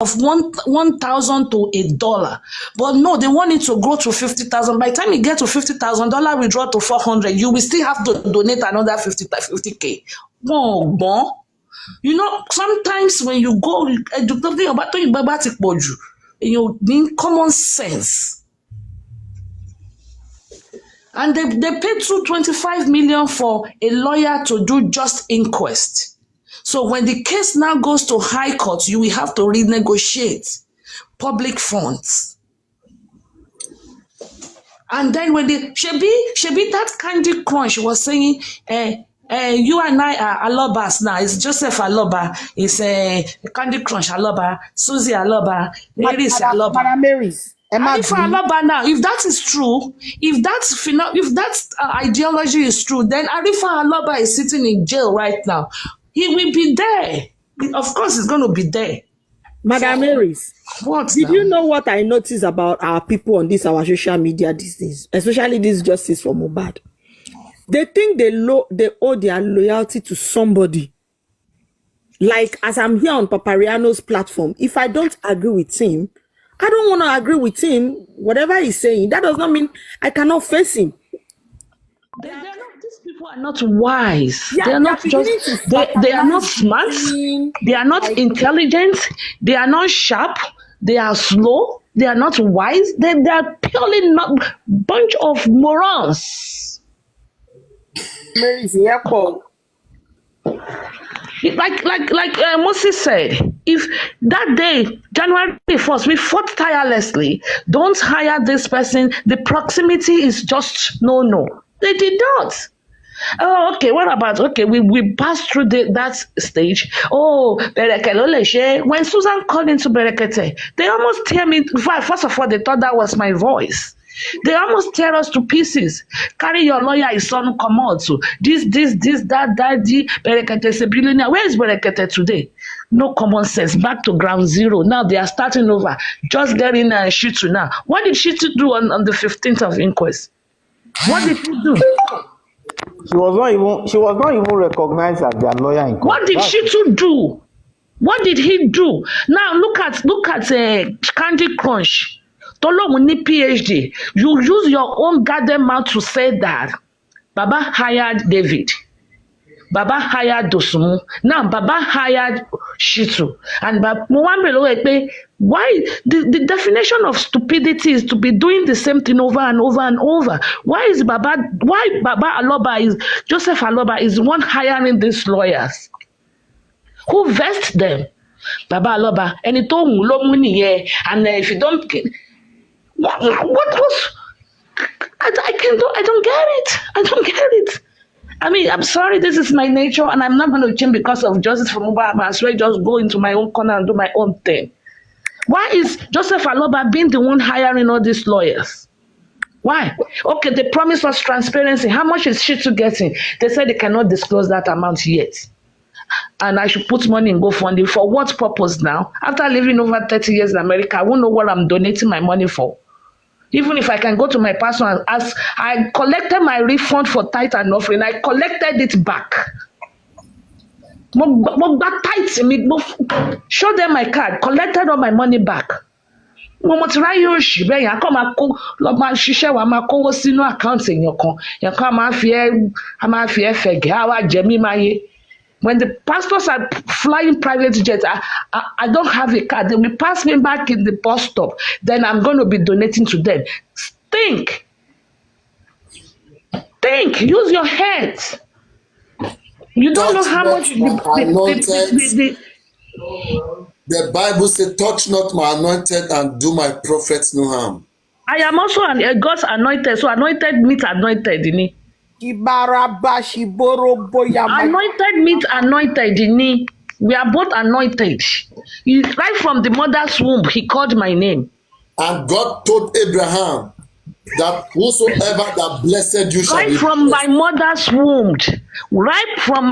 of 1,000 to $1. But no, they want it to grow to 50,000. By the time you get to $50,000 withdraw to 400, you will still have to donate another 50K. Bon. You know, sometimes when you go, you need common sense. And they paid $225 million for a lawyer to do just inquest. So when the case now goes to high court, you will have to renegotiate public funds. And then when the Shebi that Candy Crunch was saying, you and I are Alobas now. It's Joseph Aloba. It's Candy Crunch Aloba. Susie Aloba. Mary's Aloba. Mary's. If Aloba now, if that is true, if that ideology is true, then Arifa Aloba is sitting in jail right now. He will be there. Of course, he's going to be there. Madam Mary's. What? Did you know what I noticed about our people on our social media these days, especially this justice for Mohbad? They think they owe their loyalty to somebody. Like, as I'm here on Papariano's platform, if I don't agree with him, I don't want to agree with him. Whatever he's saying, that does not mean I cannot face him. These people are not wise. Yeah, they are not just. They are not smart. They are not intelligent. They are not sharp. They are slow. They are not wise. They are purely not bunch of morons. Like Moses said, if that day, January 1st, we fought tirelessly, don't hire this person, the proximity is just no. They did not. Oh, okay, what about, we passed through that stage. Oh, Berekete. When Susan called into Berekete, they almost tear me. First of all, they thought that was my voice. They almost tear us to pieces. Carry your lawyer, his son, come out. So this, that, Berekete is a billionaire. Where is Berekete today? No common sense. Back to ground zero. Now they are starting over. Just getting Shitu now. What did Shitu do on the 15th of Inquest? What did he do? She was not even recognized as their lawyer in court. What did Shitu do? What did he do? Now look at Candy Crunch. Tolomuni PhD. You use your own goddamn mouth to say that Baba hired David. Baba hired Dosumu. Now Baba hired Shitu. And why the definition of stupidity is to be doing the same thing over and over and over. Why Baba Aloba Joseph Aloba is the one hiring these lawyers? Who vest them? Baba Aloba. And he told and if you don't what was I don't get it. I mean, I'm sorry, this is my nature, and I'm not going to change because of Joseph Aloba. I'm as well just go into my own corner and do my own thing. Why is Joseph Aloba being the one hiring all these lawyers? Why? Okay, they promised us transparency. How much is Shitu getting? They said they cannot disclose that amount yet. And I should put money in GoFundMe. For what purpose now? After living over 30 years in America, I won't know what I'm donating my money for. Even if I can go to my pastor and ask, I collected my refund for tithe and offering. I collected it back. Show them my card. Collected all my money back. When the pastors are flying private jets, I don't have a card. They will pass me back in the bus stop. Then I'm going to be donating to them. Think. Use your head. You don't know how much the Bible says, touch not my anointed and do my prophets no harm. I am also God's anointed, so anointed means anointed in it. Anointed means anointed in it. We are both anointed. Right from the mother's womb, he called my name. And God told Abraham that whosoever that blessed you shall be blessed. Right from my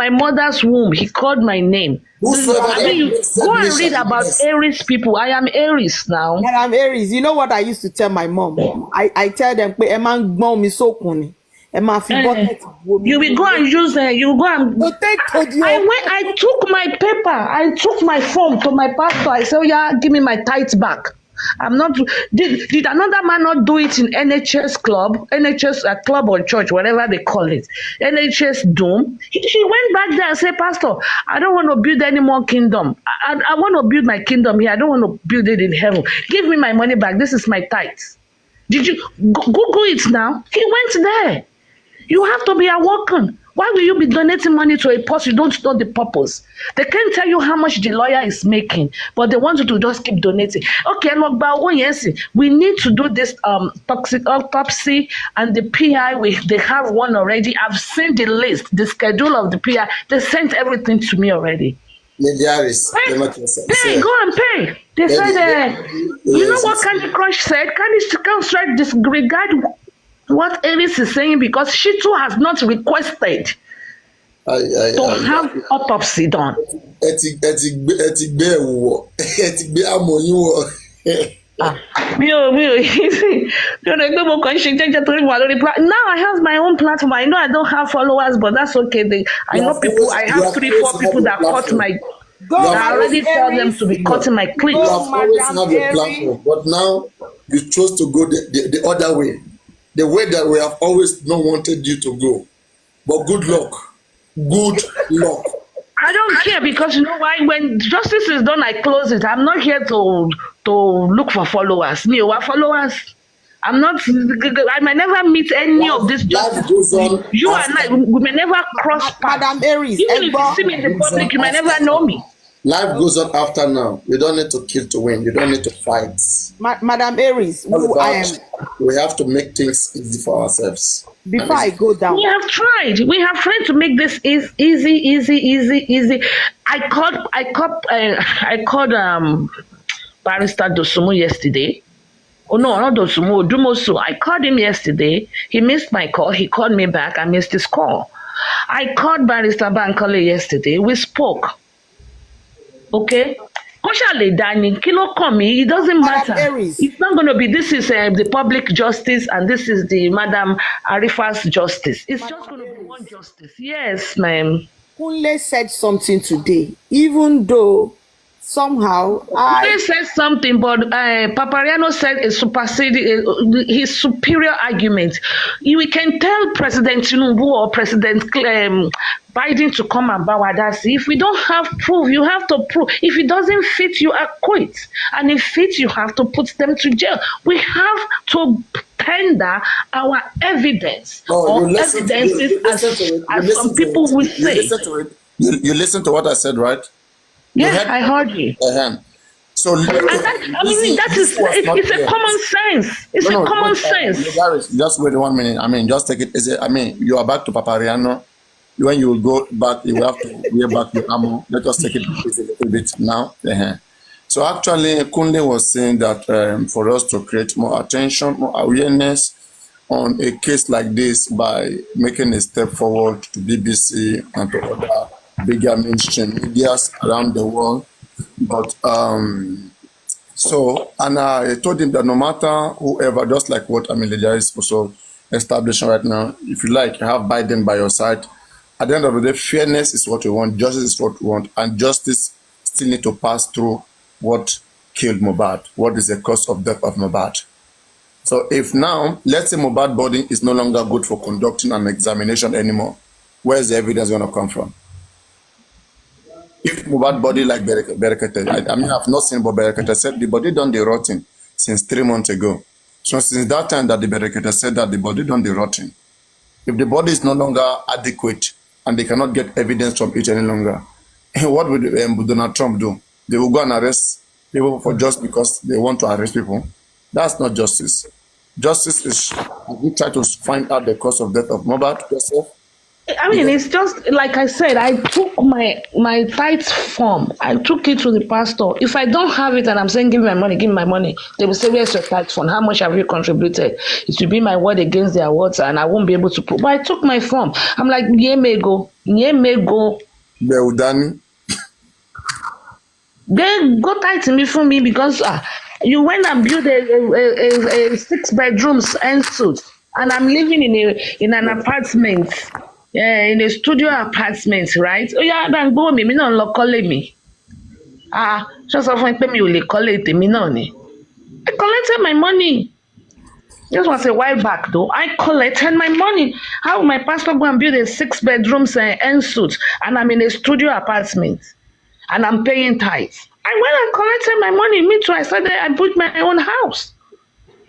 mother's womb, he called my name. Go and read about Aries people. I am Aries now. And I'm Aries. You know what I used to tell my mom? I tell them, máa fi bucket bomi. You will go and use you will go and I took my paper, I took my form to my pastor. I said, oh, yeah, give me my tithe back. I'm not did another man not do it in NHS club or church, whatever they call it, NHS dome? She went back there and said, Pastor, I don't want to build any more kingdom. I want to build my kingdom here. I don't want to build it in heaven. Give me my money back. This is my tithe. Did you Google it now? He went there. You have to be awoken. Why will you be donating money to a person you don't know the purpose? They can't tell you how much the lawyer is making, but they want you to just keep donating. Okay, look, but yes, we need to do this toxic autopsy and the PI. They have one already. I've seen the list, the schedule of the PI. They sent everything to me already. Lady Harris, Pay, go and pay. They said, you know what Candy Crush said? Candy Crush disregard what Aries is saying because she too has not requested to have autopsy done. Now I have my own platform. I know I don't have followers, but that's okay. I know people. I have 3-4 people that cut my. I already told them to be cutting my clips. You have always had your platform, but now you chose to go the other way. The way that we have always not wanted you to go. But good luck. Good luck. I don't care because you know why? When justice is done, I close it. I'm not here to look for followers. Me, what followers? I'm not. I might never meet any of this justice. You and I, we may never cross paths. Madam Aries, even if you see me in the public, you might never know me. Life goes on after now. You don't need to kill to win. You don't need to fight. Madam Aries, we have to make things easy for ourselves. Before I go down, we have tried to make this easy. I called Barrister Dosumu yesterday. Oh no, not Dosumu, Dumosu. I called him yesterday. He missed my call. He called me back. I missed his call. I called Barrister Bankole yesterday. We spoke. Okay, it doesn't matter. It's not going to be. This is the public justice, and this is the Madam Arifa's justice. It's just going to be one justice. Yes, ma'am. Kunle said something today, even though somehow Kunle said something, but Papariano said his superior argument. We can tell President Tinubu or President Biden to come and bow with us. If we don't have proof, you have to prove. If it doesn't fit, you acquit. And if it fits, you have to put them to jail. We have to tender our evidence evidences as some people will say. You listen to what I said, right? Yes, I heard you. So it's a common sense. It's a common sense. Just wait 1 minute. Just take it easy. You are back to Papariano. When you will go back, you will have to wear back your ammo. Let us take it easy a little bit now. So actually, Kunle was saying that for us to create more attention, more awareness on a case like this by making a step forward to BBC and to other bigger mainstream medias around the world. But I told him that no matter whoever, just like what Amelia is also establishing right now, if you like, you have Biden by your side. At the end of the day, fairness is what we want, justice is what we want, and justice still need to pass through what killed Mohbad, what is the cause of death of Mohbad. So if now, let's say Mohbad body is no longer good for conducting an examination anymore, where's the evidence going to come from? If Mohbad body like Berekete, I've not seen, but Berekete said the body done the rotting since 3 months ago. So since that time that the Berekete said that the body done the rotting, if the body is no longer adequate and they cannot get evidence from it any longer, what would Donald Trump do? They will go and arrest people for just because they want to arrest people. That's not justice. Justice is you try to find out the cause of death of Mohbad yourself. It's just like I said, I took my tithe form. I took it to the pastor. If I don't have it and I'm saying give me my money, they will say, where's your tithe form? How much have you contributed? It will be my word against their words and I won't be able to prove. But I took my form. I'm like, nye me go. Beudani. They go tithe me for me because you went and built a 6 bedrooms and suit. and I'm living in an apartment, in a studio apartment, right? Oh yeah, bá ń gbówó mi náà ń lọ kọ́lé mi. Ṣé sọ fún mi pé mi ò lè kọ́lé tèmi náà ni? I collected my money. This was a while back though. I collected my money. How will my pastor go and build a 6 bedrooms and suite, and I'm in a studio apartment and I'm paying tithes? I went and collected my money. Me too. I said that I built my own house.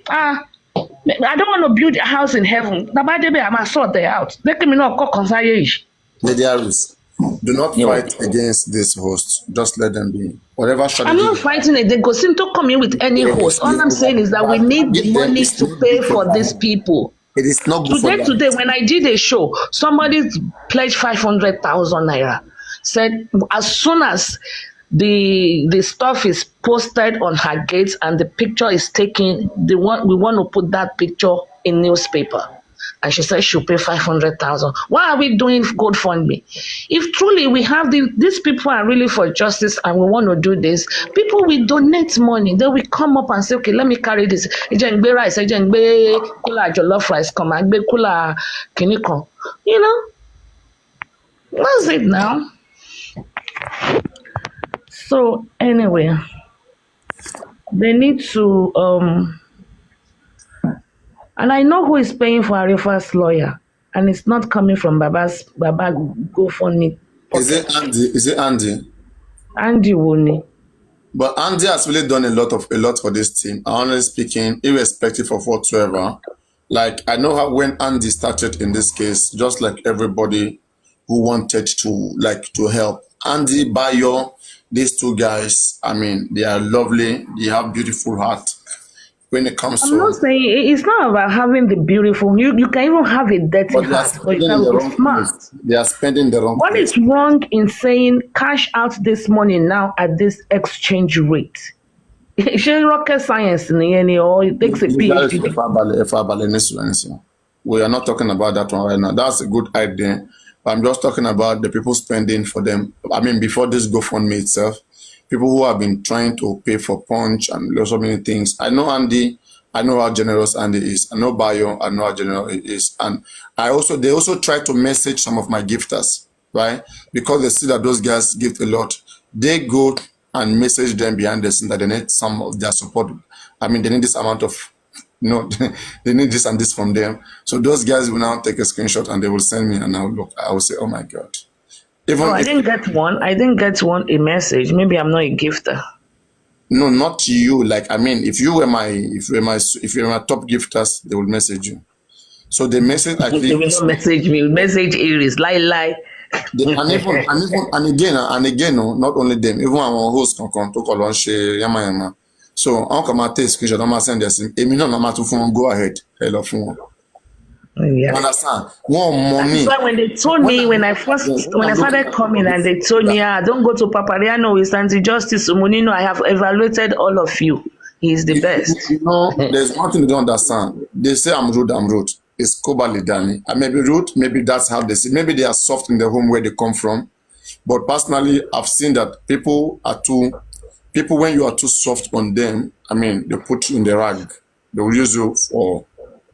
I don't want to build a house in heaven. Nabadebe, I'm sort it out. They can not call consignation. Lady Harris, do not fight against this host. Just let them be. Whatever strategy. I'm not fighting it. They go seem to come in with any host. All I'm saying is that we need the money to pay for these people. It is not good Today, when I did a show, somebody pledged 500,000 naira. Said as soon as the stuff is posted on her gates and the picture is taken, we want to put that picture in newspaper. And she said she'll pay 500,000. Why are we doing GoFundMe? If truly we have these people are really for justice and we want to do this, people will donate money. They will come up and say, okay, let me carry this. Ejengbe rice, ejengbe kula jollof rice, come and be kula kiniko. You know, that's it now. So anyway, they need to and I know who is paying for Arifa's lawyer, and it's not coming from Baba GoFundMe. Is it Andy? Is it Andy? Andy Woni. But Andy has really done a lot for this team. Honestly speaking, irrespective of whatsoever. Like I know how when Andy started in this case, just like everybody who wanted to help. Andy, Bayo, these two guys, I mean, they are lovely. They have beautiful heart. When it comes I'm not saying it's not about having the beautiful. You can even have a dirty heart, but you have to be smart. They are spending the wrong. What is wrong in saying cash out this money now at this exchange rate? She rocket science or it takes a PhD. We are not talking about that one right now. That's a good idea. But I'm just talking about the people spending for them. I mean, before this GoFundMe itself, people who have been trying to pay for punch and so many things. I know Andy. I know how generous Andy is. I know Bayo. I know how generous he is. And they also try to message some of my gifters, right? Because they see that those guys give a lot. They go and message them behind the scene that they need some of their support. I mean, they need this amount of, they need this and this from them. So those guys will now take a screenshot and they will send me, and I will look. I will say, oh my God. I didn't get one. I didn't get a message. Maybe I'm not a gifter. No, not you. Like I mean, if you were my top gifters, they will message you. So the message I think they will not message me. Message Iris. Lie. And again, not only them. Even our host can come to call on yama. So I'll come and take screenshot. I'm send this. Go ahead. Hello phone. Yeah. Understand? More money. So when they told me when I started coming and they told me, don't go to Papariano with anti-justice Munino, I have evaluated all of you. He's the best. There's nothing they don't understand. They say I'm rude. It's Kobali Dani. I may be rude, maybe that's how they see. Maybe they are soft in the home where they come from. But personally, I've seen that people when you are too soft on them, I mean, they put you in the rag. They will use you for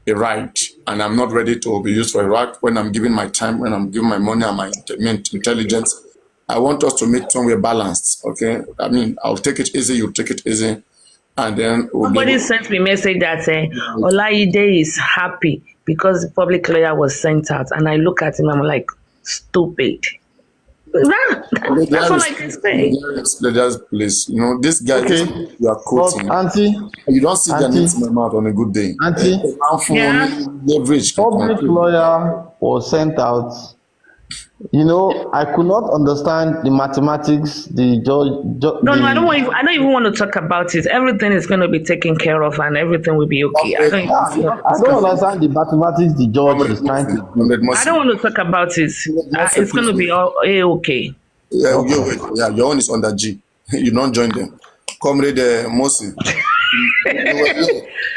a right, and I'm not ready to be used for a right when I'm giving my time, when I'm giving my money and my intelligence. I want us to make somewhere balanced, okay? I mean, I'll take it easy, you take it easy, and then somebody sent me a message that saying Olaide is happy because the public lawyer was sent out, and I look at him, I'm like, stupid. That's all I can say. Please, this guy, you are quoting. Auntie, you don't see their names in my mouth on a good day. Auntie, leverage. Public lawyer was sent out. I could not understand the mathematics, the judge. No, I don't even want to talk about it. Everything is going to be taken care of, and everything will be okay. I don't understand the mathematics the judge is trying to do. I don't want to talk about it. It's going to be okay. Yeah, your own is under G. You don't join them. Comrade Mosi.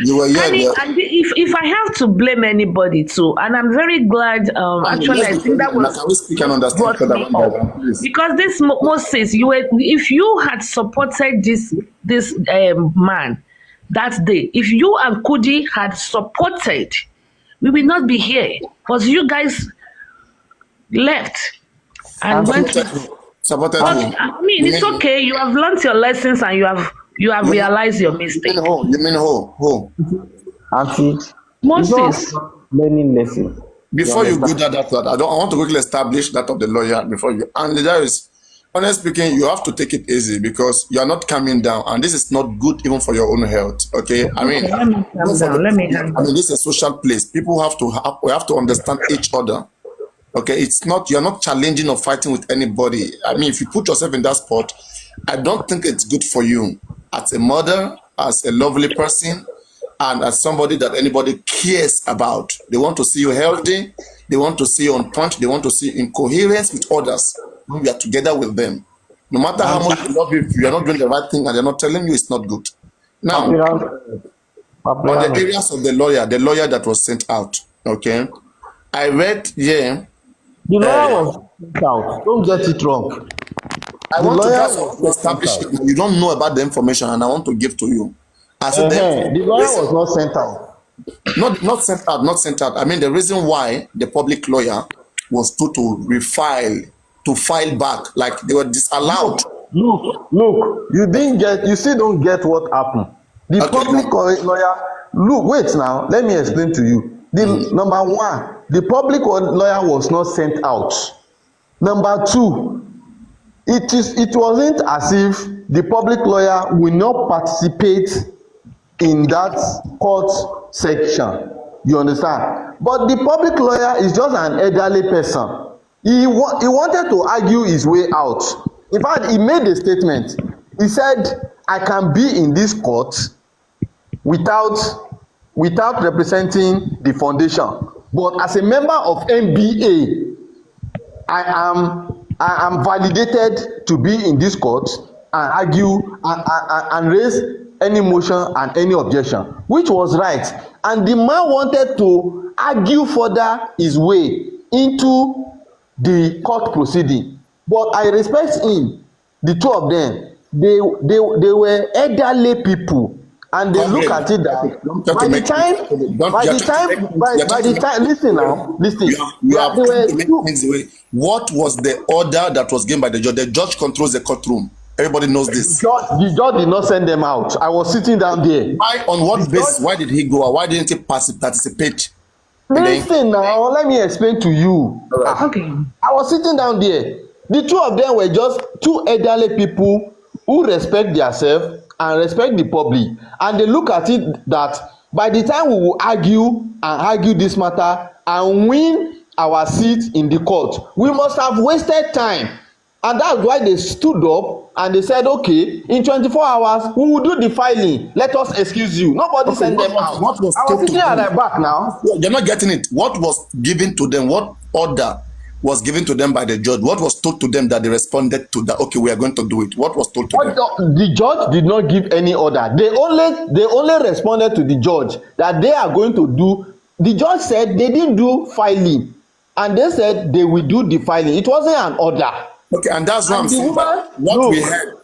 You were here. And if I have to blame anybody too, and I'm very glad. Actually, I think that was. Can we speak and understand because this Moses, if you had supported this man that day, if you and Kudi had supported we will not be here. Because you guys left and Auntie, went to. Supported But who? I mean, You it's mean okay. You have learned your lessons and you have realized your mistake. who? You mean who? Who? Auntie, it's not Moses, learning lesson. Before you go understand? that, I want to quickly establish that of the lawyer before you. And there is, honestly speaking, you have to take it easy because you are not calming down, and this is not good even for your own health. Okay, I mean, let me calm even for down. Let me the, calm I mean, down. this is a social place. People we have to understand each other. Okay, it's not, you're not challenging or fighting with anybody. I mean, if you put yourself in that spot, I don't think it's good for you as a mother, as a lovely person, and as somebody that anybody cares about. They want to see you healthy, they want to see you on point, they want to see you in coherence with others when you are together with them. No matter how much you love you, if you are not doing the right thing and they're not telling you, it's not good. Now, on the areas of the lawyer that was sent out, okay, I read here. The lawyer was sent out. Don't get it wrong. I The want to lawyer just was not sent establish out. it. You don't know about the information, and I want to give to you. I said The lawyer was not sent out. not sent out, not sent out. I mean, the reason why the public lawyer was told to file back, like they were disallowed. Look, you still don't get what happened. The Okay, public lawyer, look, wait now, let me explain to you. Number one, the public lawyer was not sent out. Number two, it wasn't as if the public lawyer will not participate in that court section. You understand? But the public lawyer is just an elderly person. He wanted to argue his way out. In fact, he made a statement. He said, I can be in this court without representing the foundation, but as a member of NBA, I am validated to be in this court and argue and raise any motion and any objection, which was right. And the man wanted to argue further his way into the court proceeding. But I respect him, the two of them. They were elderly people, and they look at it that by the time, listen now, listen. You are They were to make things away. What was the order that was given by the judge? The judge controls the courtroom. Everybody knows this. The judge did not send them out. I was sitting down there. Why? On what basis? Why did he go? Why didn't he participate? Listen now, let me explain to you. Right. Okay. I was sitting down there. The two of them were just two elderly people who respect themselves and respect the public, and they look at it that by the time we will argue this matter and win our seat in the court, we must have wasted time. And that's why they stood up and they said, okay, in 24 hours we will do the filing, let us excuse you. Nobody sent them out. What was I was sitting at their back now. You're not getting it. What was given to them? What order was given to them by the judge? What was told to them that they responded to that? Okay, we are going to do it. What was told to them? The judge did not give any order. They only responded to the judge that they are going to do. The judge said they didn't do filing, and they said they will do the filing. It wasn't an order. Okay, and that's what I'm saying. We heard,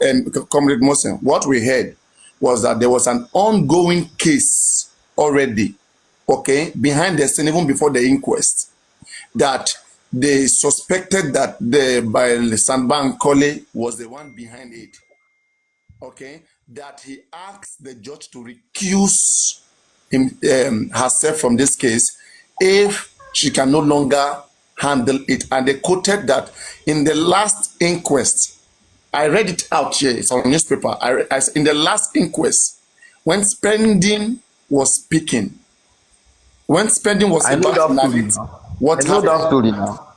Comrade Mosen, what we heard was that there was an ongoing case already, okay, behind the scene, even before the inquest, that they suspected that by Sandban Kole was the one behind it, okay, that he asked the judge to recuse herself from this case if she can no longer handle it. And they quoted that in the last inquest, I read it out here, it's on newspaper. In the last inquest, when Spending was speaking, when Spending was about to narrate what happened. That story now.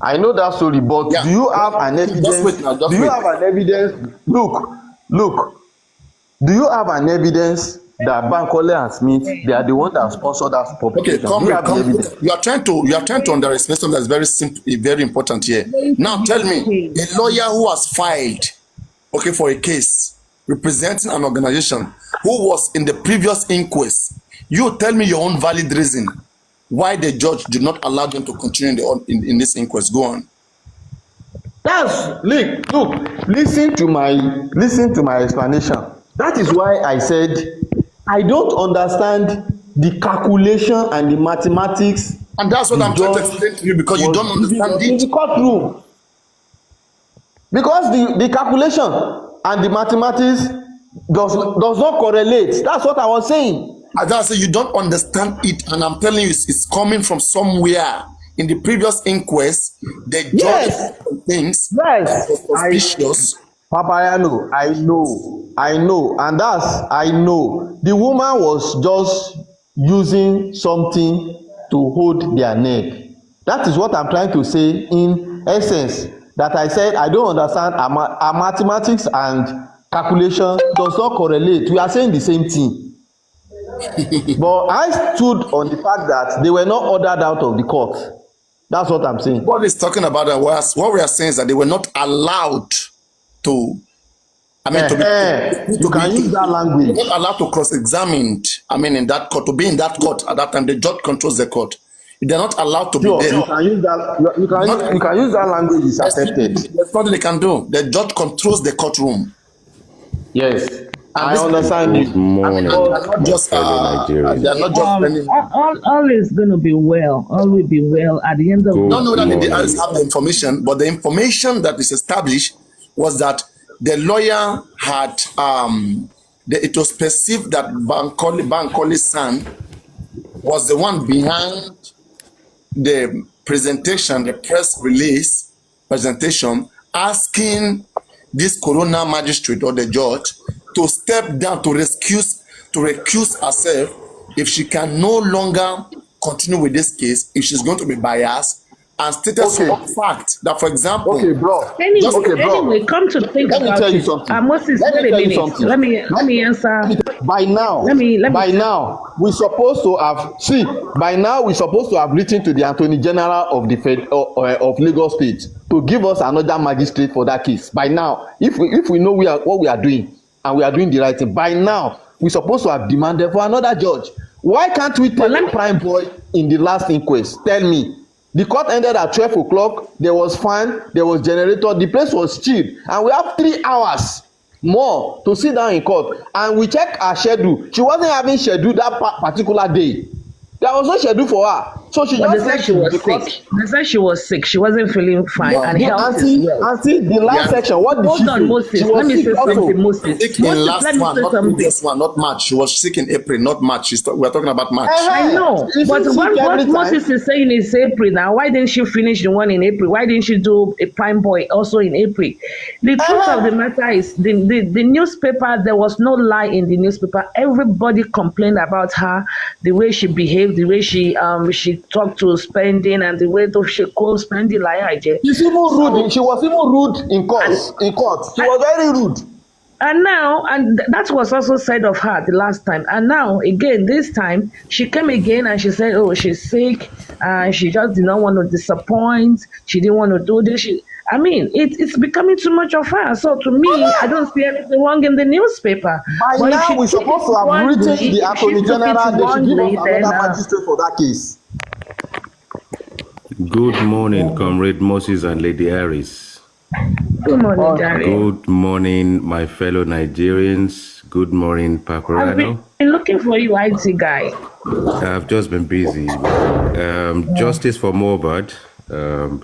I know that story, but do you have an evidence? Just wait now, do you have an evidence? Look. Do you have an evidence that Bankole and Smith, they are the one that sponsored that publication? Okay, you are trying to underestimate something that's very simple, very important here. Now tell me, a lawyer who has filed, okay, for a case representing an organization who was in the previous inquest, you tell me your own valid reason why the judge did not allow them to continue in this inquest. Go on. Look, listen to my explanation. That is why I said I don't understand the calculation and the mathematics. And that's what the I'm trying to judge explain to you because you was don't giving understand us in it. the courtroom. Because the calculation and the mathematics does not correlate. That's what I was saying. As I say, you don't understand it, and I'm telling you, it's coming from somewhere. In the previous inquest, the judge Yes, found some things that yes. was suspicious. Papayano, I know, and that's I know. The woman was just using something to hold their neck. That is what I'm trying to say in essence. That I said I don't understand our mathematics and calculation does not correlate. We are saying the same thing. But I stood on the fact that they were not ordered out of the court. That's what I'm saying. What is talking about that was what we are saying is that they were not allowed to. I mean, You can use that language. They were not allowed to cross-examine. I mean, in that court, to be in that court at that time, the judge controls the court. They're not allowed to be Sure, there. you can use that. You can use that language. Is accepted. There's nothing they can do. The judge controls the courtroom. Yes, I this- understand Good you. morning, They are not just fellow they Nigerians. are not just spending. All is going to be well. All will be well at the end of Good Don't know that the morning. DRs have the information, but the information that is established was that the lawyer had it was perceived that Bankoli's son was the one behind the presentation, the press release presentation, asking this coroner magistrate or the judge to step down to recuse herself if she can no longer continue with this case, if she's going to be biased, and stated some fact that, for example, Okay, bro. Anyway, come to think Let me about tell you it. something. Moses, Let me wait a tell you minute. something. Let me answer. By now, Let me- now we supposed to have by now we supposed to have written to the Attorney General of the of Lagos State to give us another magistrate for that case. By now, if we know what we are doing and we are doing the right thing, by now we supposed to have demanded for another judge. Why can't we take Prime Boy in the last inquest? Tell me. The court ended at 12 o'clock. There was fan, there was generator, the place was chilled, and we have 3 hours more to sit down in court. And we check her schedule. She wasn't having schedule that particular day. There was no schedule for her. So she But they just said she was sick. They said she was sick. She wasn't feeling fine, and health is well. Auntie, the last section, what did Hold she on, say? Moses. She Let was me sick say also. something, Moses. sick in Moses, last let me one, say not something. previous one, not March. She was sick in April, not March. We're talking about March. I know, She's but sick what every time. Moses is saying is April now. Why didn't she finish the one in April? Why didn't she do a Prime Boy also in April? The truth of the matter is the newspaper, there was no lie in the newspaper. Everybody complained about her, the way she behaved, the way she talked to spending, and the way she called spending like She's even rude. She was even rude in court. She was very rude. And now, that was also said of her the last time. And now, again, this time, she came again and she said, oh, she's sick. And she just did not want to disappoint. She didn't want to do this. I mean, it's becoming too much of her. So to me, I don't see anything wrong in the newspaper. By But now, we're supposed to have written the Attorney General. They should give us another magistrate for that case. Good morning, Comrade Moses and Lady Harris. Good morning, Gary. Good morning, my fellow Nigerians. Good morning, I've Paparano. been looking for you, IT guy. I've just been busy. Justice for Mohbad.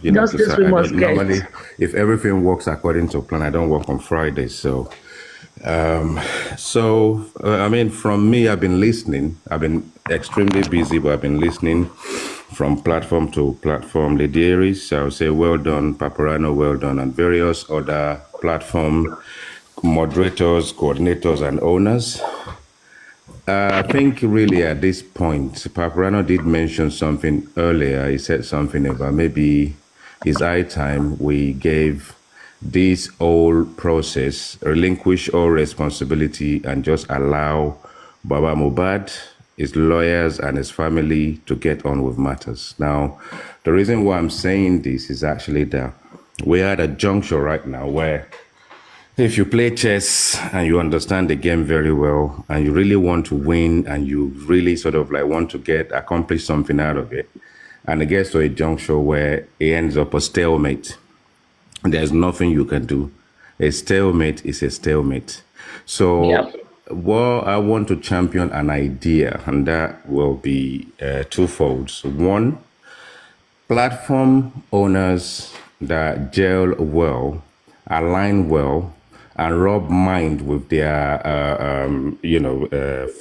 Justice we must get. Normally, if everything works according to plan, I don't work on Fridays. So, I mean, from me, I've been listening. I've been extremely busy, but I've been listening from platform to platform. Lady Aries, I would say well done. Paparano, well done. And various other platform moderators, coordinators, and owners. I think really at this point, Paparano did mention something earlier. He said something about maybe it's high time we gave this whole process, relinquish all responsibility and just allow Baba Mohbad, his lawyers and his family to get on with matters. Now, the reason why I'm saying this is actually that we're at a juncture right now where if you play chess and you understand the game very well and you really want to win and you really sort of like want to accomplish something out of it, and it gets to a juncture where it ends up a stalemate, there's nothing you can do. A stalemate is a stalemate. So Well, I want to champion an idea, and that will be twofold. So one, platform owners that gel well, align well, and rub mind with their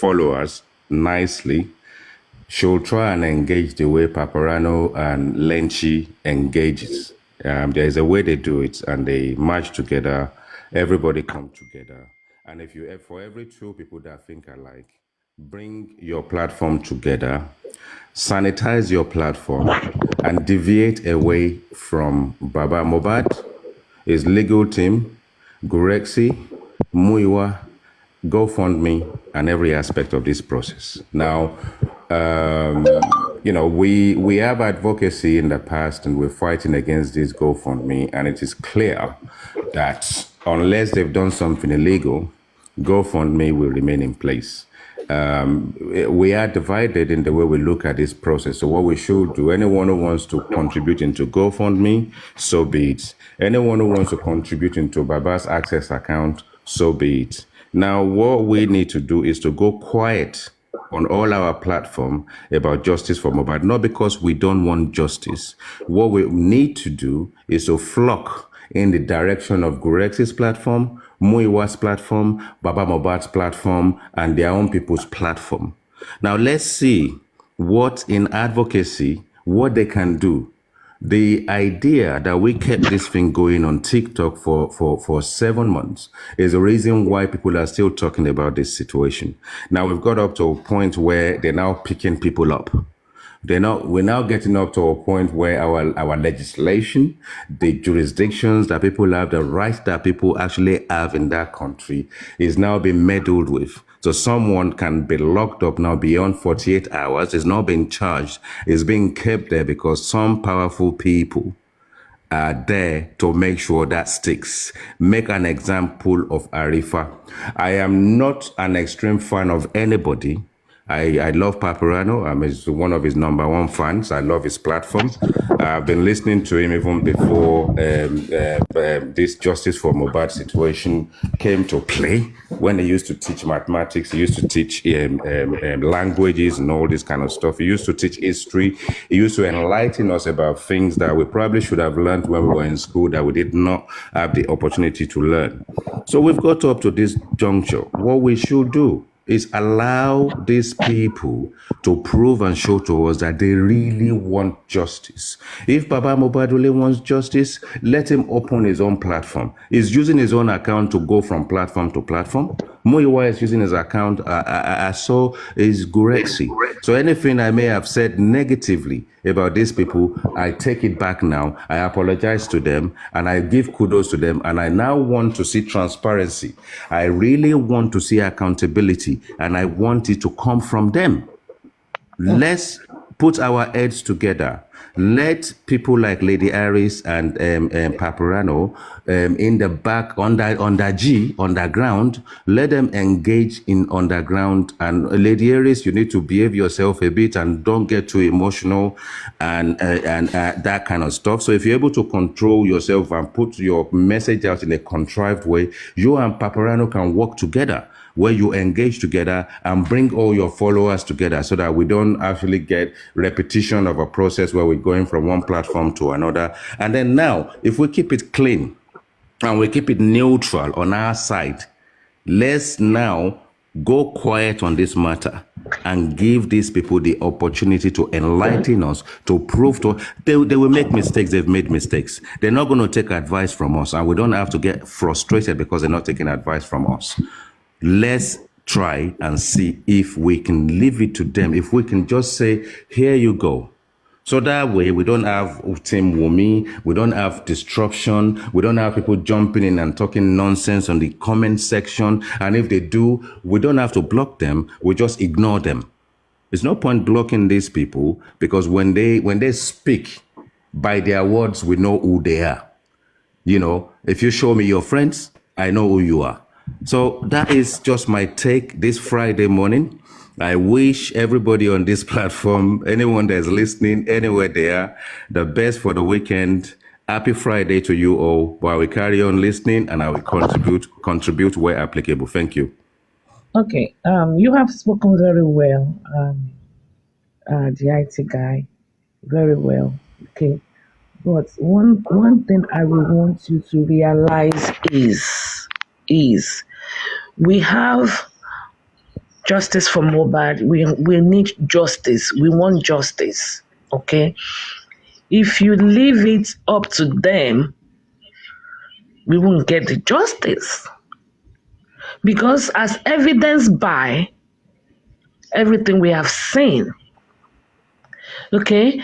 followers nicely should try and engage the way Paparano and Lenchi engages. There is a way they do it, and they march together. Everybody come together, and for every two people that think alike, bring your platform together, sanitize your platform, and deviate away from Baba Mobad, his legal team, Gurexi, Muiwa, GoFundMe, and every aspect of this process. Now, we have advocacy in the past, and we're fighting against this GoFundMe, and it is clear that unless they've done something illegal, GoFundMe will remain in place. We are divided in the way we look at this process. So what we should do, anyone who wants to contribute into GoFundMe, so be it. Anyone who wants to contribute into Baba's Access account, so be it. Now, what we need to do is to go quiet on all our platform about justice for Mohbad, not because we don't want justice. What we need to do is to flock in the direction of Gurexi's platform, Muiwa's platform, Baba Mohbad's platform, and their own people's platform. Now, let's see what in advocacy, what they can do. The idea that we kept this thing going on TikTok for 7 months is the reason why people are still talking about this situation. Now, we've got up to a point where they're now picking people up. We're now getting up to a point where our legislation, the jurisdictions that people have, the rights that people actually have in that country is now being meddled with. So someone can be locked up now beyond 48 hours, is not being charged, is being kept there because some powerful people are there to make sure that sticks. Make an example of Arifa. I am not an extreme fan of anybody. I love Paparano. I'm one of his number one fans. I love his platform. I've been listening to him even before this Justice for Mohbad situation came to play. When he used to teach mathematics, he used to teach languages and all this kind of stuff. He used to teach history. He used to enlighten us about things that we probably should have learned when we were in school that we did not have the opportunity to learn. So we've got up to this juncture. What we should do is allow these people to prove and show to us that they really want justice. If Baba Mohbad really wants justice, let him open his own platform. He's using his own account to go from platform to platform. Muiwa is using his account, so is Gurexi. So anything I may have said negatively about these people, I take it back now. I apologize to them and I give kudos to them. And I now want to see transparency. I really want to see accountability, and I want it to come from them. Let's put our heads together. Let people like Lady Iris and Paparano in the back, underground, let them engage in underground. And Lady Iris, you need to behave yourself a bit and don't get too emotional and that kind of stuff. So if you're able to control yourself and put your message out in a contrived way, you and Paparano can work together, where you engage together and bring all your followers together so that we don't actually get repetition of a process where we're going from one platform to another. And then now, if we keep it clean and we keep it neutral on our side, let's now go quiet on this matter and give these people the opportunity to enlighten us, to prove to they will make mistakes. They've made mistakes. They're not going to take advice from us, and we don't have to get frustrated because they're not taking advice from us. Let's try and see if we can leave it to them. If we can just say, here you go. So that way we don't have Team Wumi, we don't have disruption, we don't have people jumping in and talking nonsense on the comment section. And if they do, we don't have to block them, we just ignore them. There's no point blocking these people, because when they speak, by their words, we know who they are. You know, if you show me your friends, I know who you are. So that is just my take this Friday morning. I wish everybody on this platform, anyone that's listening, anywhere they are, the best for the weekend. Happy Friday to you all while we carry on listening, and I will contribute where applicable. Thank you. Okay. You have spoken very well, the IT guy, very well. Okay. But one thing I will want you to realize is we have justice for Mohbad. We need justice. We want justice. Okay. If you leave it up to them, we won't get the justice. Because as evidenced by everything we have seen, okay,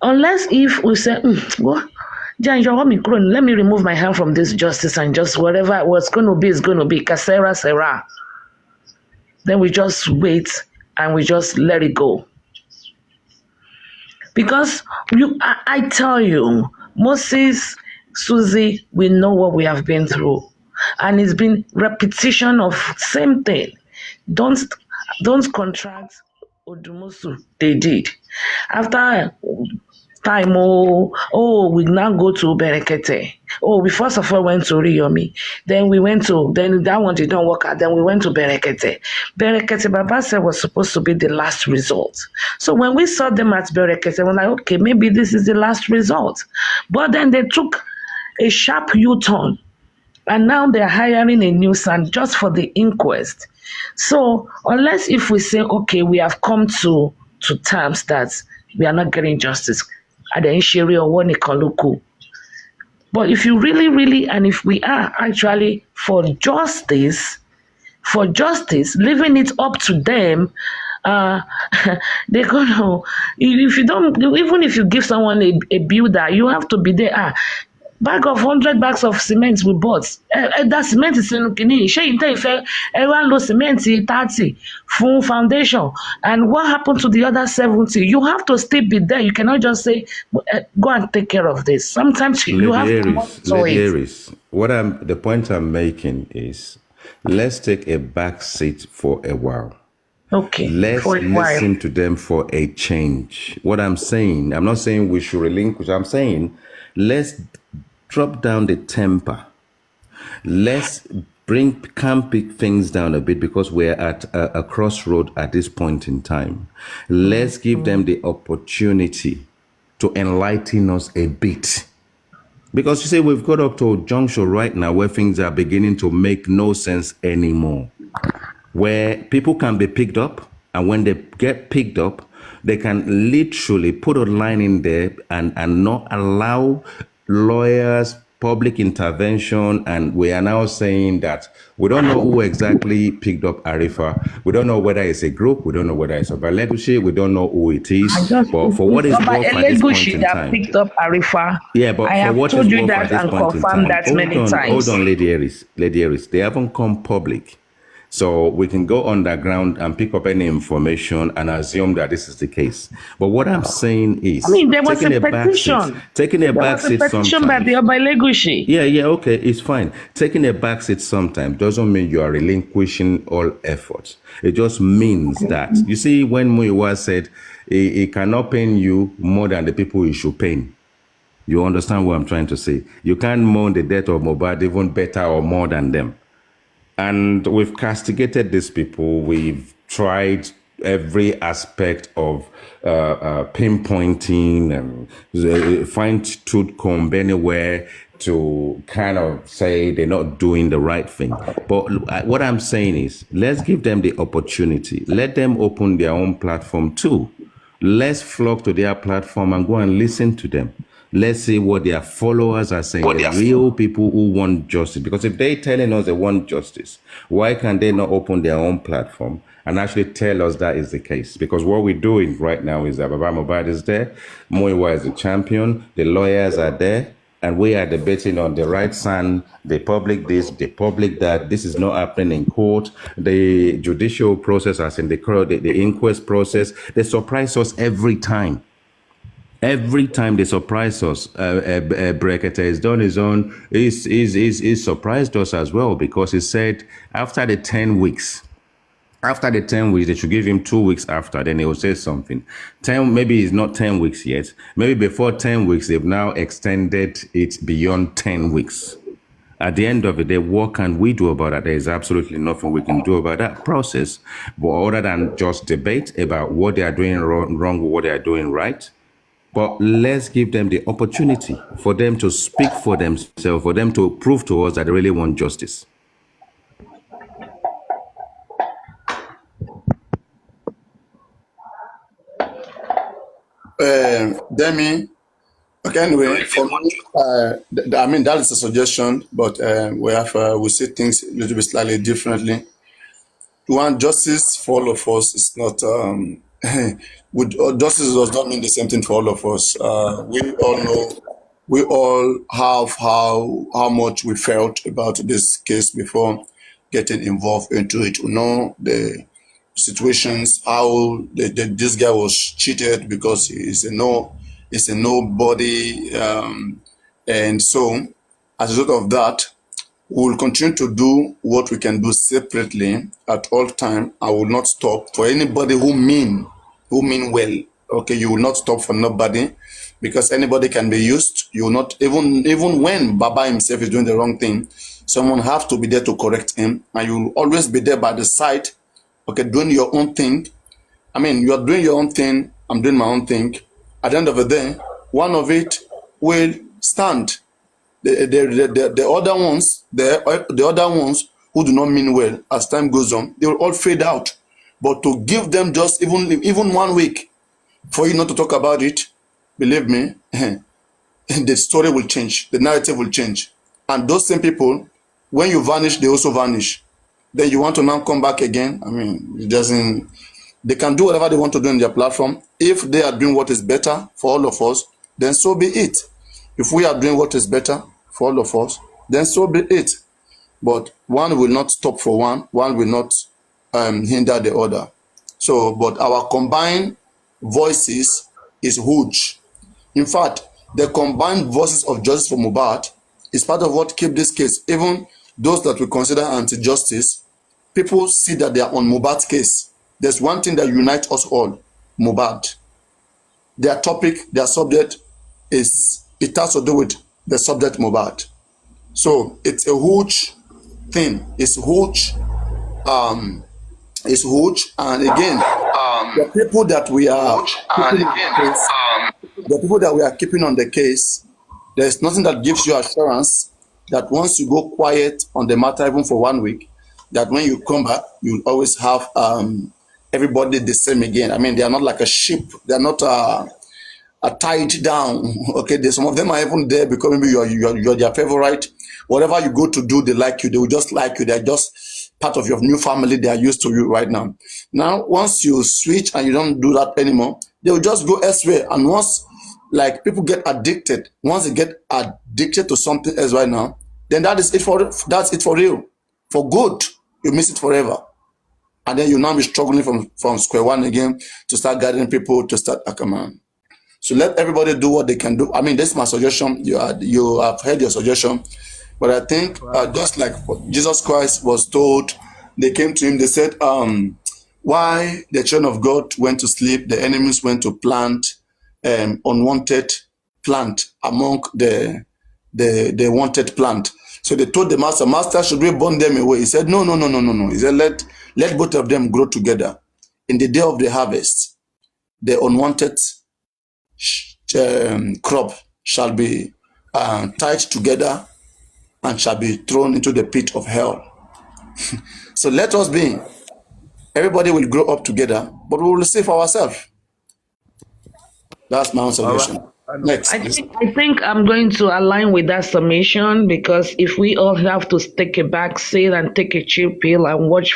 unless if we say, what? Let me remove my hand from this justice and just whatever what's going to be is going to be. Casera, Sarah. Then we just wait and we just let it go. Because I tell you, Moses, Susie, we know what we have been through. And it's been repetition of same thing. Don't contract Odumusu. They did. After time, we now go to Berekete. We first of all went to Riyomi. Then that one did not work out. Then we went to Berekete. Berekete, Baba said, was supposed to be the last result. So when we saw them at Berekete, we're like, okay, maybe this is the last result. But then they took a sharp U-turn. And now they're hiring a new son just for the inquest. So unless if we say, okay, we have come to terms that we are not getting justice, but if you really, and if we are actually for justice, leaving it up to them, they're gonna. If you don't, even if you give someone a builder, you have to be there. Bag of 100 bags of cement we bought. That cement is in Kini. Everyone lost cement 30 full foundation. And what happened to the other 70? You have to still be there. You cannot just say, go and take care of this. Sometimes you have to monitor it. Aries, the point I'm making is, let's take a back seat for a while. Okay. Let's listen to them for a change. What I'm saying, I'm not saying we should relinquish. I'm saying, let's drop down the temper. Let's calm things down a bit, because we're at a crossroad at this point in time. Let's give them the opportunity to enlighten us a bit. Because you see, we've got up to a juncture right now where things are beginning to make no sense anymore. Where people can be picked up, and when they get picked up, they can literally put a line in there and not allow lawyers, public intervention, and we are now saying that we don't know who exactly picked up Arifa. We don't know whether it's a group. We don't know whether it's a Balegushi. We don't know who it is. But for what is worth at this point in time, picked up Arifa. Yeah, but I for what told is you worth that at this and point in confirmed time, that many times. Hold on, Lady Aries. They haven't come public. So we can go underground and pick up any information and assume that this is the case. But what I'm saying is, there was a petition. Taking a backseat sometimes. By the Obailegushi. Yeah, okay, it's fine. Taking a backseat sometimes doesn't mean you are relinquishing all efforts. It just means that, you see, when Muiwa said, it cannot pain you more than the people you should pain. You understand what I'm trying to say? You can't mourn the death of Mohbad even better or more than them. And we've castigated these people. We've tried every aspect of pinpointing and fine-tooth comb anywhere to kind of say they're not doing the right thing. But what I'm saying is, let's give them the opportunity. Let them open their own platform too. Let's flock to their platform and go and listen to them. Let's see what their followers are saying, the real people who want justice. Because if they're telling us they want justice, why can't they not open their own platform and actually tell us that is the case? Because what we're doing right now is that Baba Mohbad is there, Muiwa is the champion, the lawyers are there, and we are debating on the right side, the public this, the public that. This is not happening in court. The judicial process, as in the inquest process, they surprise us every time. Every time they surprise us, Brekete has done his own. He's surprised us as well, because he said after the 10 weeks, they should give him 2 weeks after, then he will say something. Maybe it's not 10 weeks yet. Maybe before 10 weeks, they've now extended it beyond 10 weeks. At the end of the day, what can we do about that? There is absolutely nothing we can do about that process, but other than just debate about what they are doing wrong or what they are doing right. But let's give them the opportunity for them to speak for themselves, for them to prove to us that they really want justice. Demi, okay, anyway, for me, I mean, that is a suggestion, but we see things a little bit slightly differently. One, justice for all of us is not, justice does not mean the same thing for all of us. We all know, we all have how much we felt about this case before getting involved into it. We know the situations, how this guy was cheated because he's a nobody, and so as a result of that, we will continue to do what we can do separately at all time. I will not stop for anybody who mean well. Okay, you will not stop for nobody, because anybody can be used. You will not, even when Baba himself is doing the wrong thing, someone have to be there to correct him, and you will always be there by the side. Okay, doing your own thing. I mean, you are doing your own thing. I'm doing my own thing. At the end of the day, one of it will stand. The other ones who do not mean well, as time goes on, they will all fade out. But to give them just even 1 week for you not to talk about it, believe me, the story will change, the narrative will change. And those same people, when you vanish, they also vanish. Then you want to now come back again. I mean, it doesn't. They can do whatever they want to do on their platform. If they are doing what is better for all of us, then so be it. If we are doing what is better for all of us, then so be it. But one will not stop for one will not hinder the other. So, but our combined voices is huge. In fact, the combined voices of justice for Mohbad is part of what keep this case. Even those that we consider anti-justice, people see that they are on Mohbad's case. There's one thing that unites us all: Mohbad. Their topic, their subject it has to do with the subject Mohbad. So it's a huge thing. It's huge. It's huge. And again, the people that we are keeping on the case, there's nothing that gives you assurance that once you go quiet on the matter, even for 1 week, that when you come back, you'll always have everybody the same again. I mean, they are not like a sheep. They are not are tied down. Okay, some of them are even there because maybe you're their favorite. Whatever you go to do, they like you. They will just like you. They're just part of your new family. They are used to you right now. Now, once you switch and you don't do that anymore, they will just go elsewhere. And once, like, people get addicted, once they get addicted to something else right now, then that's it for real, for good. You miss it forever. And then you now be struggling from square one again to start guiding people to start a command. So let everybody do what they can do. I mean, this is my suggestion. You have heard your suggestion. But I think just like Jesus Christ was told, they came to him, they said, why the children of God went to sleep, the enemies went to plant unwanted plant among the wanted plant. So they told the master, should we burn them away? He said, no. He said, let both of them grow together. In the day of the harvest, the unwanted crop shall be tied together and shall be thrown into the pit of hell. So let us be. Everybody will grow up together, but we will save ourselves. That's my own suggestion. Next. I think I'm going to align with that summation, because if we all have to take a back seat and take a chill pill and watch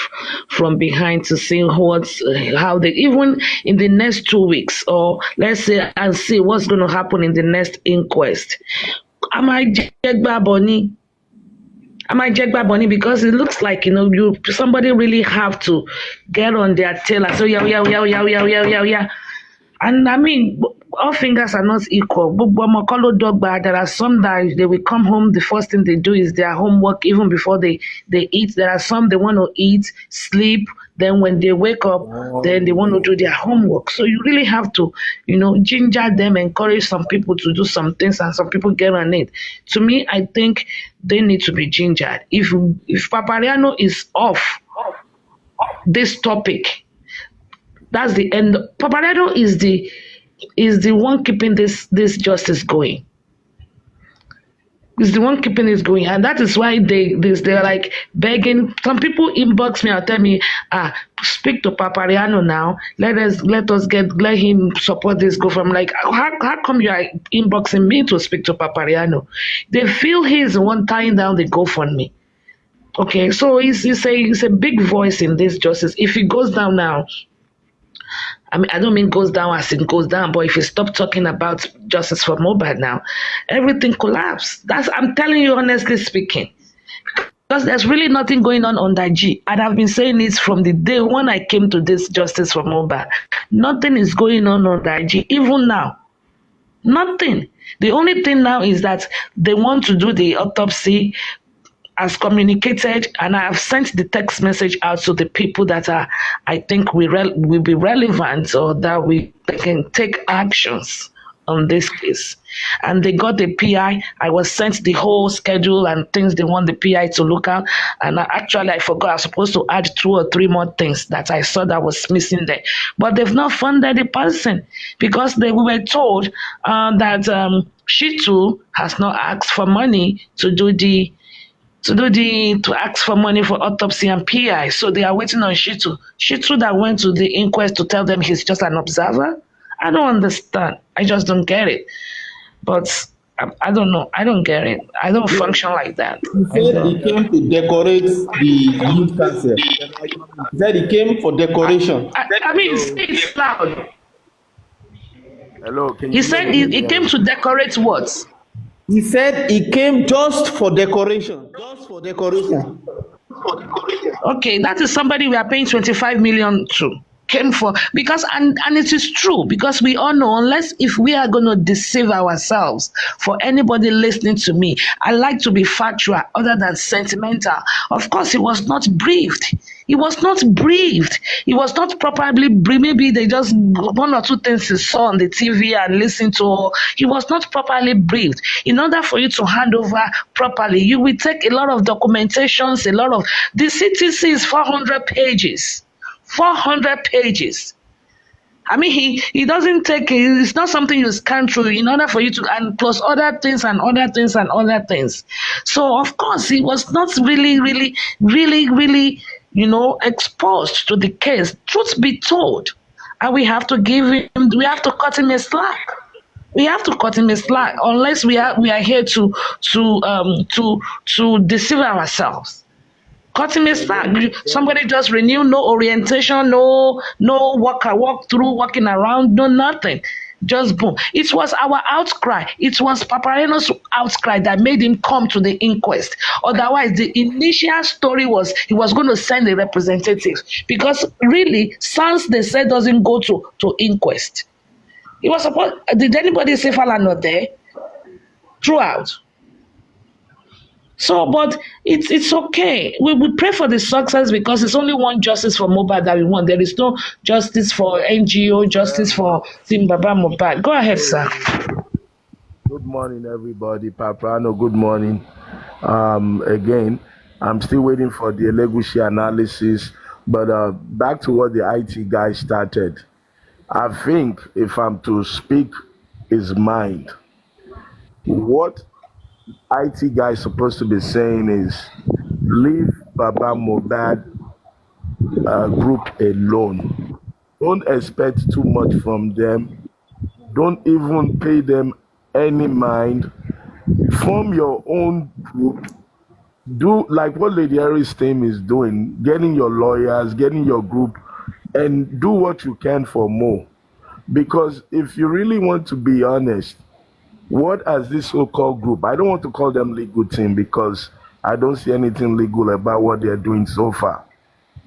from behind to see how they, even in the next 2 weeks, or let's say, and see what's going to happen in the next inquest, I might check Baboni. Because it looks like, somebody really have to get on their tail and say, yeah. And I mean, all fingers are not equal. There are some that they will come home, the first thing they do is their homework even before they eat. There are some they want to eat, sleep, then when they wake up, then they want to do their homework. So you really have to, ginger them, encourage some people to do some things and some people get on it. To me, I think they need to be gingered. If Papariano is off this topic, that's the end. Paparazzo is the one keeping this justice going. Is the one keeping it going, and that is why they're like begging. Some people inbox me and tell me, speak to Papariano now. Let him support this go from like how come you are inboxing me to speak to Papariano? They feel he's the one tying down the GoFundMe. Okay, so he's a big voice in this justice. If he goes down now, I mean, I don't mean goes down as in goes down, but if you stop talking about justice for Mohbad now, everything collapsed. I'm telling you honestly speaking. Because there's really nothing going on that G. And I've been saying this from the day when I came to this justice for Mohbad. Nothing is going on that G. Even now. Nothing. The only thing now is that they want to do the autopsy as communicated, and I have sent the text message out to the people that I think will be relevant or that they can take actions on this case. And they got the PI. I was sent the whole schedule and things they want the PI to look at. And I forgot I was supposed to add 2 or 3 more things that I saw that was missing there. But they've not funded the person because we were told that she too has not asked for money to ask for money for autopsy and PI. So they are waiting on Shitu. Shitu that went to the inquest to tell them he's just an observer. I don't understand. I just don't get it. But I don't know. I don't get it. I don't function like that. He said he came to decorate the youth council. He said he came for decoration. I mean, it's loud. Hello, can you He said he came to decorate what? He said he came just for decoration. Just for decoration. Okay, that is somebody we are paying 25 million to. Came for because and it is true because we all know unless if we are going to deceive ourselves. For anybody listening to me, I like to be factual other than sentimental. Of course, he was not briefed. He was not briefed. He was not properly briefed. Maybe they just 1 or 2 things he saw on the TV and listened to. He was not properly briefed. In order for you to hand over properly, you will take a lot of documentations, the CTC is 400 pages. 400 pages. I mean, he doesn't take it's not something you scan through in order for you to, and plus other things and other things and other things. So, of course, he was not really, exposed to the case. Truth be told. And we have to cut him a slack. We have to cut him a slack unless we are here to deceive ourselves. Cut him a slack. Somebody just renew, no orientation, no walk through, walking around, no nothing. Just boom. It was our outcry. It was Papariano's outcry that made him come to the inquest. Otherwise, the initial story was he was going to send a representative. Because really, SANS, they said, doesn't go to inquest. He was supposed. Did anybody say Fala not there? Throughout. So, but it's okay. We pray for the success because it's only one justice for Mohbad that we want. There is no justice for NGO, justice for Zimbabwe Mohbad. Go ahead, sir. Good morning, everybody. Paprano, good morning. Again, I'm still waiting for the Elegushi analysis, but back to what the IT guy started. I think if I'm to speak his mind, what IT guy is supposed to be saying is leave Baba Mohbad group alone. Don't expect too much from them. Don't even pay them any mind. Form your own group. Do like what Lady Harris' team is doing, getting your lawyers, getting your group, and do what you can for more. Because if you really want to be honest, what has this so-called group, I don't want to call them legal team because I don't see anything legal about what they're doing so far.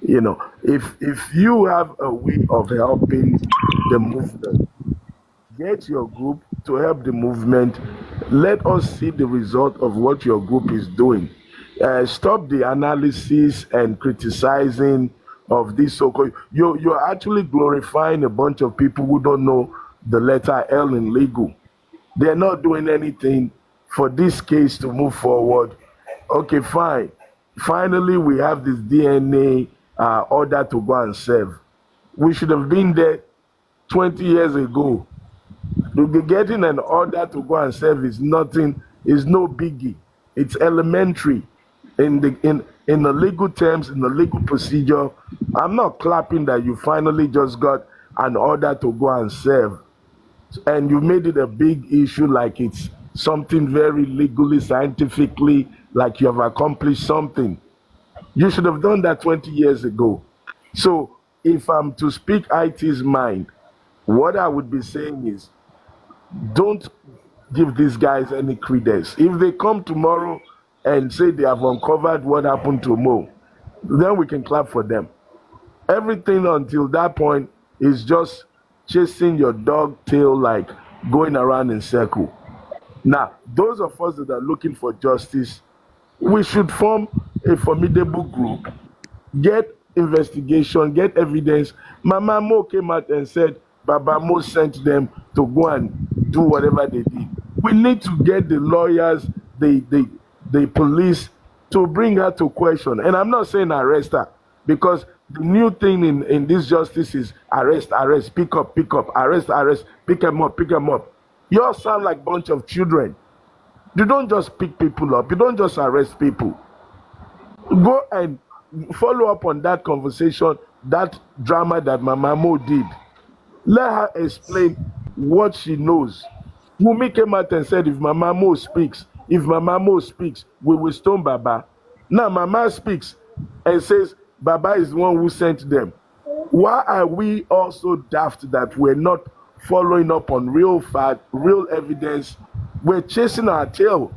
You know, if you have a way of helping the movement, get your group to help the movement. Let us see the result of what your group is doing. Stop the analysis and criticizing of this so-called. You're actually glorifying a bunch of people who don't know the letter L in legal. They're not doing anything for this case to move forward. Okay, fine. Finally, we have this DNA order to go and serve. We should have been there 20 years ago. Getting an order to go and serve is nothing, is no biggie. It's elementary in the legal terms, in the legal procedure. I'm not clapping that you finally just got an order to go and serve, and you made it a big issue, like it's something very legally, scientifically, like you have accomplished something. You should have done that 20 years ago. So if I'm to speak IT's mind, what I would be saying is, don't give these guys any credence. If they come tomorrow and say they have uncovered what happened to Mo, then we can clap for them. Everything until that point is just chasing your dog tail, like going around in circle. Now, those of us that are looking for justice, we should form a formidable group, get investigation, get evidence. Mama Mo came out and said Baba Mo sent them to go and do whatever they did. We need to get the lawyers, the police to bring her to question. And I'm not saying arrest her, because the new thing in this justice is arrest, pick up, arrest, pick them up. You all sound like a bunch of children. You don't just pick people up. You don't just arrest people. Go and follow up on that conversation, that drama that Mama Mo did. Let her explain what she knows. Wumi came out and said, if Mama Mo speaks, we will stone Baba. Now Mama speaks and says Baba is the one who sent them. Why are we also daft that we're not following up on real fact, real evidence? We're chasing our tail.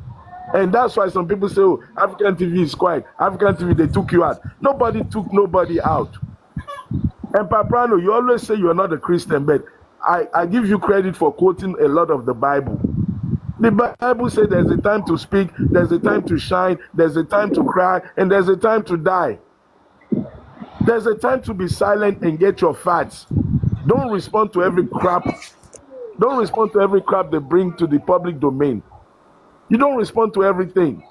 And that's why some people say, oh, African TV is quiet. African TV, they took you out. Nobody took nobody out. And Paprano, you always say you're not a Christian, but I give you credit for quoting a lot of the Bible. The Bible says there's a time to speak, there's a time to shine, there's a time to cry, and there's a time to die. There's a time to be silent and get your facts. Don't respond to every crap. Don't respond to every crap they bring to the public domain. You don't respond to everything.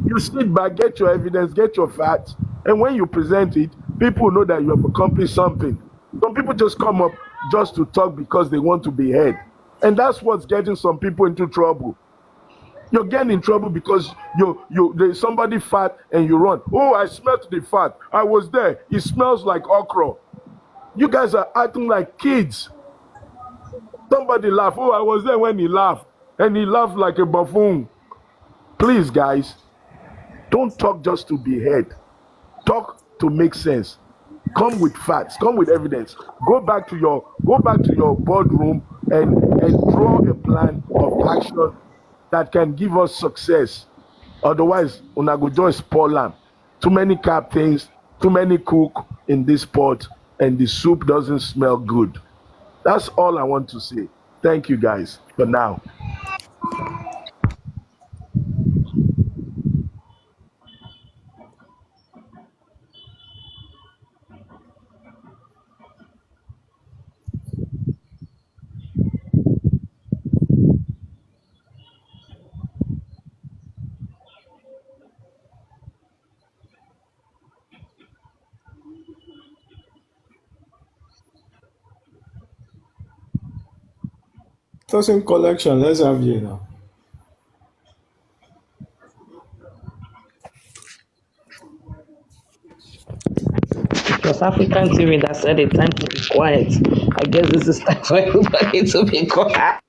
You sit back, get your evidence, get your facts, and when you present it, people know that you have accomplished something. Some people just come up just to talk because they want to be heard. And that's what's getting some people into trouble. You're getting in trouble because there's somebody fat and you run. Oh, I smelled the fat. I was there. It smells like okra. You guys are acting like kids. Somebody laugh. Oh, I was there when he laughed. And he laughed like a buffoon. Please, guys, don't talk just to be heard. Talk to make sense. Come with facts. Come with evidence. Go back to your boardroom and draw a plan of action that can give us success. Otherwise, una go just spoil am. Too many captains, too many cook in this pot, and the soup doesn't smell good. That's all I want to say. Thank you, guys, for now. Tossing collection, let's have you now. It was African TV that said it's time to be quiet. I guess this is time for everybody to be quiet.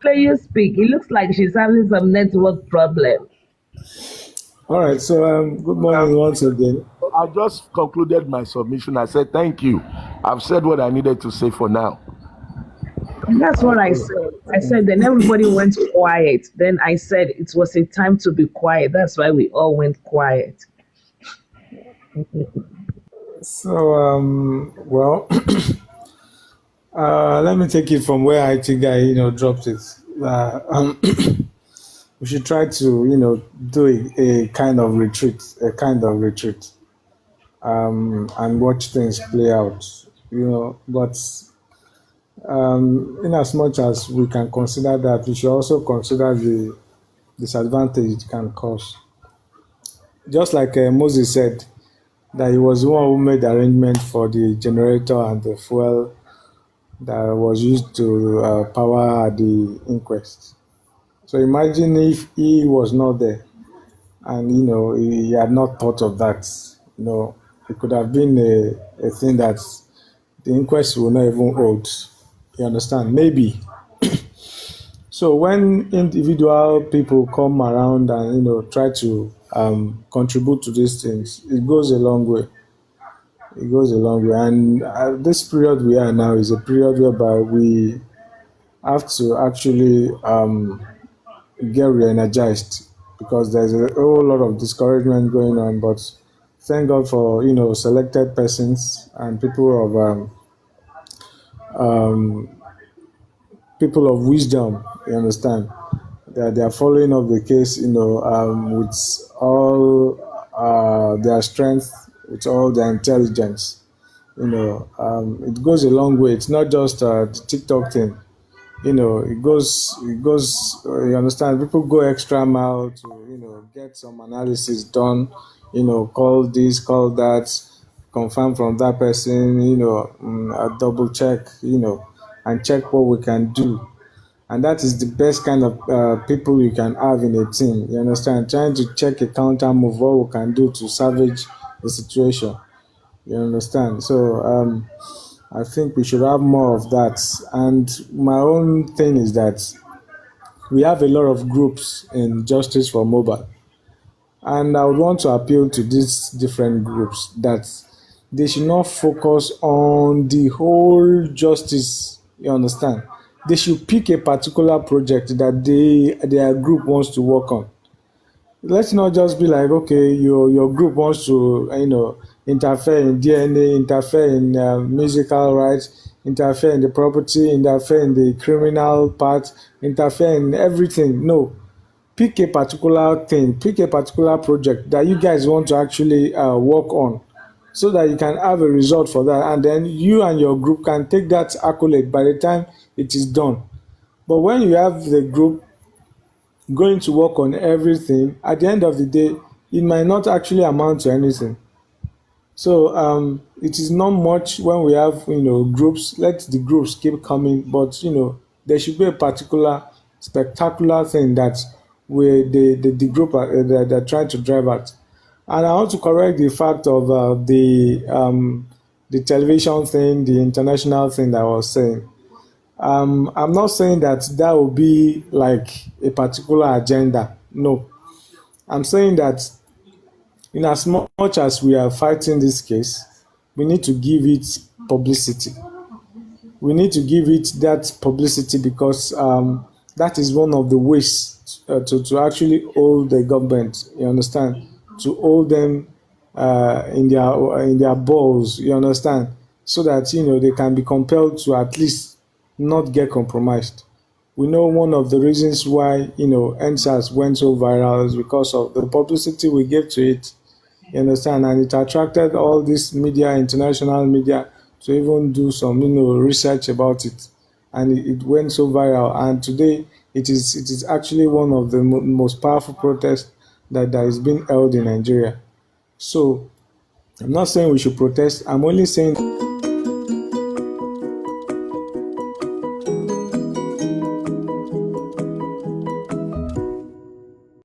Let you speak. It looks like she's having some network problem. All right, so good morning once again. I just concluded my submission. I said thank you. I've said what I needed to say for now. And that's what I said. I said then everybody went quiet. Then I said it was a time to be quiet. That's why we all went quiet. So, well, let me take it from where IT guy, dropped it. We should try to, do a kind of retreat, and watch things play out, But in as much as we can consider that, we should also consider the disadvantage it can cause. Just like Moses said, that he was the one who made the arrangement for the generator and the fuel that was used to power the inquest. So imagine if he was not there and he had not thought of that. It could have been a thing that the inquest will not even hold. You understand? Maybe. So when individual people come around and try to contribute to these things, it goes a long way. It goes a long way. And this period we are now is a period whereby we have to actually get re-energized, because there's a whole lot of discouragement going on. But thank God for selected persons and people of wisdom. You understand that they are following up the case, with all their strength, with all their intelligence. It goes a long way. It's not just the TikTok thing. It goes, you understand, people go extra mile to get some analysis done, call this, call that, confirm from that person, double check, and check what we can do. And that is the best kind of people you can have in a team. You understand, trying to check a counter move, what we can do to salvage the situation. You understand? So I think we should have more of that. And my own thing is that we have a lot of groups in Justice for Mobile. And I would want to appeal to these different groups that they should not focus on the whole justice. You understand? They should pick a particular project that their group wants to work on. Let's not just be like, okay, your group wants to interfere in DNA, interfere in musical rights, interfere in the property, interfere in the criminal part, interfere in everything. No, pick a particular thing, pick a particular project that you guys want to actually work on, so that you can have a result for that, and then you and your group can take that accolade by the time it is done. But when you have the group going to work on everything, at the end of the day, it might not actually amount to anything. So it is not much when we have groups. Let the groups keep coming, but there should be a particular spectacular thing that the group they're trying to drive at. And I want to correct the fact of the television thing, the international thing that I was saying. I'm not saying that will be like a particular agenda. No, I'm saying that in as much as we are fighting this case, we need to give it publicity. We need to give it that publicity, because that is one of the ways to actually hold the government. You understand? To hold them in their balls. You understand? So that they can be compelled to at least not get compromised. We know one of the reasons why NSAS went so viral is because of the publicity we gave to it. You understand? And it attracted all this media, international media, to even do some research about it, and it went so viral. And today it is actually one of the most powerful protests that is being held in Nigeria. So I'm not saying we should protest. I'm only saying